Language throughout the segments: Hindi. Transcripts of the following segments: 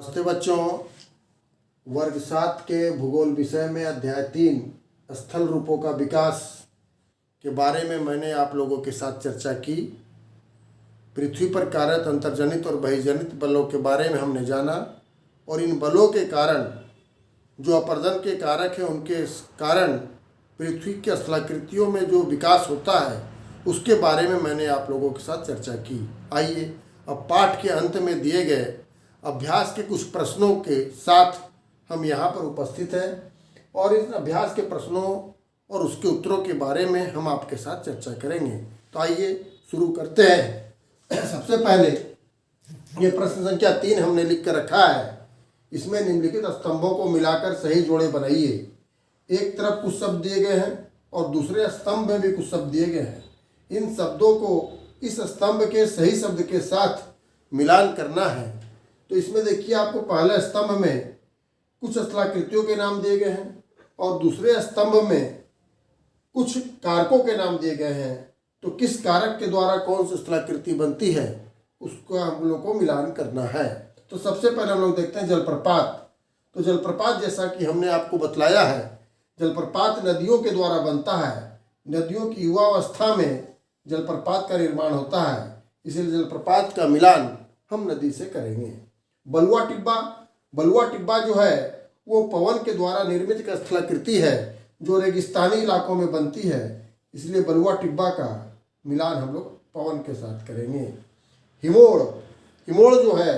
नमस्ते बच्चों। वर्ग 7 के भूगोल विषय में अध्याय 3 स्थल रूपों का विकास के बारे में मैंने आप लोगों के साथ चर्चा की। पृथ्वी पर कार्यरत अंतर्जनित और बहिर्जनित बलों के बारे में हमने जाना और इन बलों के कारण जो अपर्दन के कारक हैं उनके कारण पृथ्वी की स्थलाकृतियों में जो विकास होता है उसके बारे में मैंने आप लोगों के साथ चर्चा की। आइए अब पाठ के अंत में दिए गए अभ्यास के कुछ प्रश्नों के साथ हम यहाँ पर उपस्थित हैं और इन अभ्यास के प्रश्नों और उसके उत्तरों के बारे में हम आपके साथ चर्चा करेंगे। तो आइए शुरू करते हैं। सबसे पहले ये प्रश्न संख्या 3 हमने लिख कर रखा है। इसमें निम्नलिखित स्तंभों को मिलाकर सही जोड़े बनाइए। एक तरफ कुछ शब्द दिए गए हैं और दूसरे स्तंभ में भी कुछ शब्द दिए गए हैं। इन शब्दों को इस स्तंभ के सही शब्द के साथ मिलान करना है। तो इसमें देखिए, आपको पहले स्तंभ में कुछ स्थलाकृतियों के नाम दिए गए हैं और दूसरे स्तंभ में कुछ कारकों के नाम दिए गए हैं। तो किस कारक के द्वारा कौन सी स्थलाकृति बनती है उसको हम लोग को मिलान करना है। तो सबसे पहले हम लोग देखते हैं जलप्रपात। तो जलप्रपात जैसा कि हमने आपको बतलाया है, जलप्रपात नदियों के द्वारा बनता है। नदियों की युवावस्था में जलप्रपात का निर्माण होता है, इसलिए जलप्रपात का मिलान हम नदी से करेंगे। बलुआ टिब्बा, बलुआ टिब्बा जो है वो पवन के द्वारा निर्मित एक स्थलाकृति है जो रेगिस्तानी इलाकों में बनती है, इसलिए बलुआ टिब्बा का मिलान हम लोग पवन के साथ करेंगे। हिमोड़, हिमोड़ जो है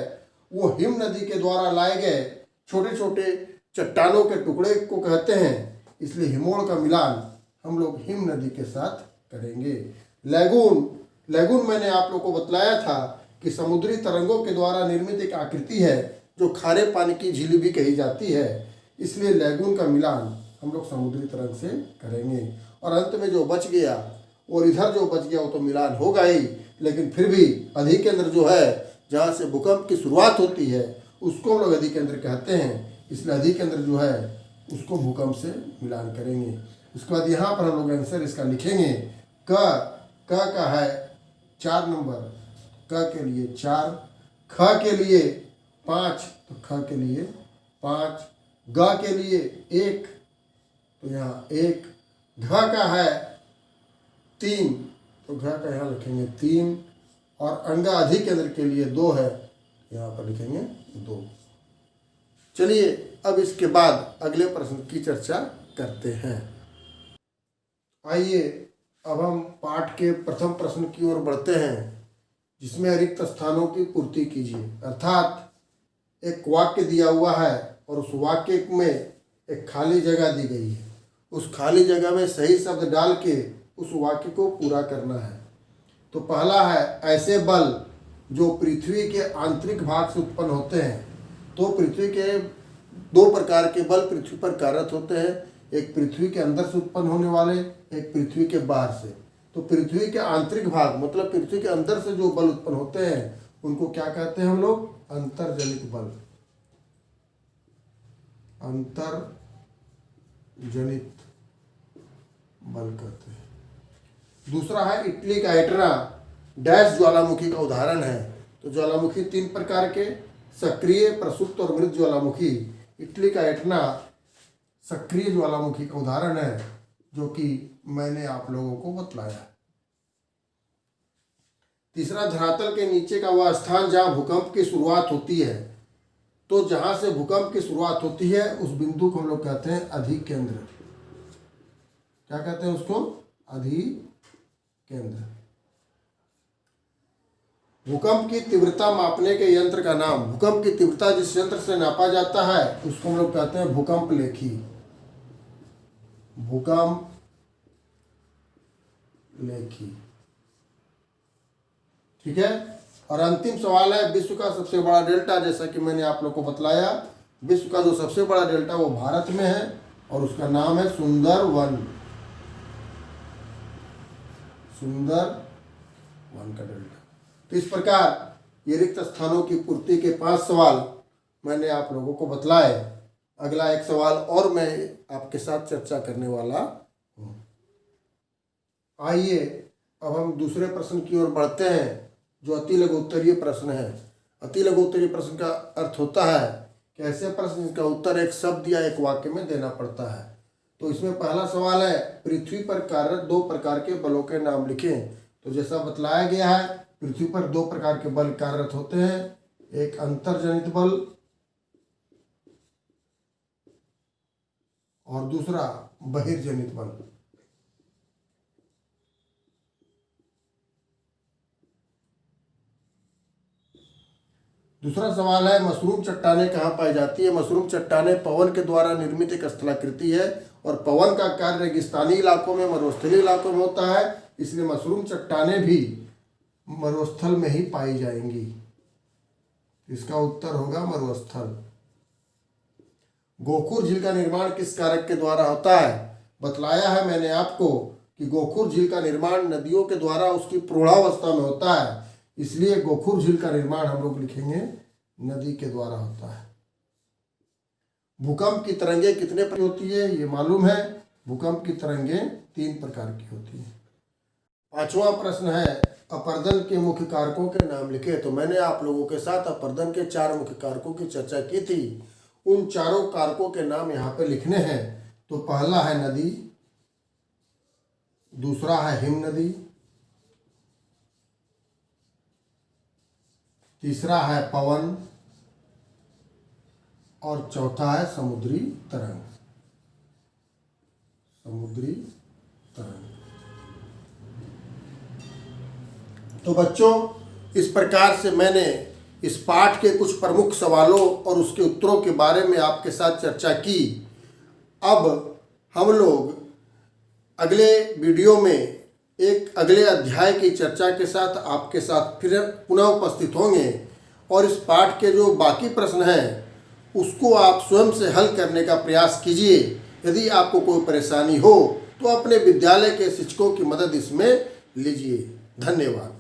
वो हिम नदी के द्वारा लाए गए छोटे छोटे चट्टानों के टुकड़े को कहते हैं, इसलिए हिमोड़ का मिलान हम लोग हिम नदी के साथ करेंगे। लैगून, लैगून मैंने आप लोग को बतलाया था कि समुद्री तरंगों के द्वारा निर्मित एक आकृति है जो खारे पानी की झील भी कही जाती है, इसलिए लैगून का मिलान हम लोग समुद्री तरंग से करेंगे। और अंत में जो बच गया और इधर जो बच गया वो तो मिलान होगा ही, लेकिन फिर भी अधिकेंद्र जो है जहाँ से भूकंप की शुरुआत होती है उसको हम लोग अधिकेंद्र कहते हैं, इसलिए अधिकेंद्र जो है उसको भूकंप से मिलान करेंगे। उसके बाद यहाँ पर हम लोग आंसर इसका लिखेंगे। क का है 4 नंबर, क के लिए 4, ख के लिए 5, तो ख के लिए 5, ग के लिए 1, तो यहाँ 1, घ का है 3, तो घ का यहाँ लिखेंगे 3, और अंगा अधिकेंद्र के लिए 2 है, यहाँ पर लिखेंगे 2। चलिए अब इसके बाद अगले प्रश्न की चर्चा करते हैं। आइए अब हम पाठ के प्रथम प्रश्न की ओर बढ़ते हैं, जिसमें रिक्त स्थानों की पूर्ति कीजिए। अर्थात एक वाक्य दिया हुआ है और उस वाक्य में एक खाली जगह दी गई है, उस खाली जगह में सही शब्द डाल के उस वाक्य को पूरा करना है। तो पहला है ऐसे बल जो पृथ्वी के आंतरिक भाग से उत्पन्न होते हैं। तो पृथ्वी के 2 प्रकार के बल पृथ्वी पर कार्यरत होते हैं, एक पृथ्वी के अंदर से उत्पन्न होने वाले, एक पृथ्वी के बाहर से। तो पृथ्वी के आंतरिक भाग मतलब पृथ्वी के अंदर से जो बल उत्पन्न होते हैं उनको क्या कहते हैं हम लोग? अंतर्जनित बल, अंतर्जनित बल कहते हैं। दूसरा है इटली का एटना, डैश ज्वालामुखी का उदाहरण है। तो ज्वालामुखी 3 प्रकार के, सक्रिय, प्रसुप्त और मृत ज्वालामुखी। इटली का एटना सक्रिय ज्वालामुखी का उदाहरण है जो कि मैंने आप लोगों को बतलाया। तीसरा, धरातल के नीचे का वह स्थान जहाँ भूकंप की शुरुआत होती है। तो जहाँ से भूकंप की शुरुआत होती है उस बिंदु को हम लोग कहते हैं अधिकेंद्र। क्या कहते हैं उसको? अधिकेंद्र। भूकंप की तीव्रता मापने के यंत्र का नाम, भूकंप की तीव्रता जिस यंत्र से नापा जाता है उसको हम लोग कहते हैं भूकंप लेखी। भूकंप लेखी, ठीक है। और अंतिम सवाल है विश्व का सबसे बड़ा डेल्टा। जैसा कि मैंने आप लोग को बतलाया, विश्व का जो सबसे बड़ा डेल्टा वो भारत में है और उसका नाम है सुंदरवन। सुंदरवन का डेल्टा। तो इस प्रकार ये रिक्त स्थानों की पूर्ति के 5 सवाल मैंने आप लोगों को बतलाए। अगला एक सवाल और मैं आपके साथ चर्चा करने वाला हूँ। आइए अब हम दूसरे प्रश्न की ओर बढ़ते हैं जो अति लघु उत्तरीय प्रश्न है। अति लघु उत्तरीय प्रश्न का अर्थ होता है कि ऐसे प्रश्न जिसका उत्तर एक शब्द या एक वाक्य में देना पड़ता है। तो इसमें पहला सवाल है, पृथ्वी पर कार्यरत 2 प्रकार के बलों के नाम लिखें। तो जैसा बतलाया गया है, पृथ्वी पर 2 प्रकार के बल कार्यरत होते हैं, एक अंतर्जनित बल और दूसरा बहिर्जनित बल। दूसरा सवाल है, मशरूम चट्टानें कहाँ पाई जाती है। मशरूम चट्टानें पवन के द्वारा निर्मित एक स्थलाकृति है और पवन का कार्य रेगिस्तानी इलाकों में, मरुस्थलीय इलाकों में होता है, इसलिए मशरूम चट्टानें भी मरुस्थल में ही पाई जाएंगी। इसका उत्तर होगा मरुस्थल। गोखुर झील का निर्माण किस कारक के द्वारा होता है। बतलाया है मैंने आपको कि गोखुर झील का निर्माण नदियों के द्वारा उसकी प्रौढ़ावस्था में होता है, इसलिए गोखुर झील का निर्माण हम लोग लिखेंगे नदी के द्वारा होता है। भूकंप की तरंगें कितने प्रकार की होती है, ये मालूम है। भूकंप की तरंगें 3 प्रकार की होती है। 5वां प्रश्न है, अपरदन के मुख्य कारकों के नाम लिखे। तो मैंने आप लोगों के साथ अपरदन के 4 मुख्य कारकों की चर्चा की थी। उन चारों कारकों के नाम यहाँ पे लिखने हैं। तो पहला है नदी, दूसरा है हिम नदी, तीसरा है पवन और चौथा है समुद्री तरंग। समुद्री तरंग। तो बच्चों, इस प्रकार से मैंने इस पाठ के कुछ प्रमुख सवालों और उसके उत्तरों के बारे में आपके साथ चर्चा की। अब हम लोग अगले वीडियो में एक अगले अध्याय की चर्चा के साथ आपके साथ फिर पुनः उपस्थित होंगे और इस पाठ के जो बाकी प्रश्न हैं उसको आप स्वयं से हल करने का प्रयास कीजिए। यदि आपको कोई परेशानी हो तो अपने विद्यालय के शिक्षकों की मदद इसमें लीजिए। धन्यवाद।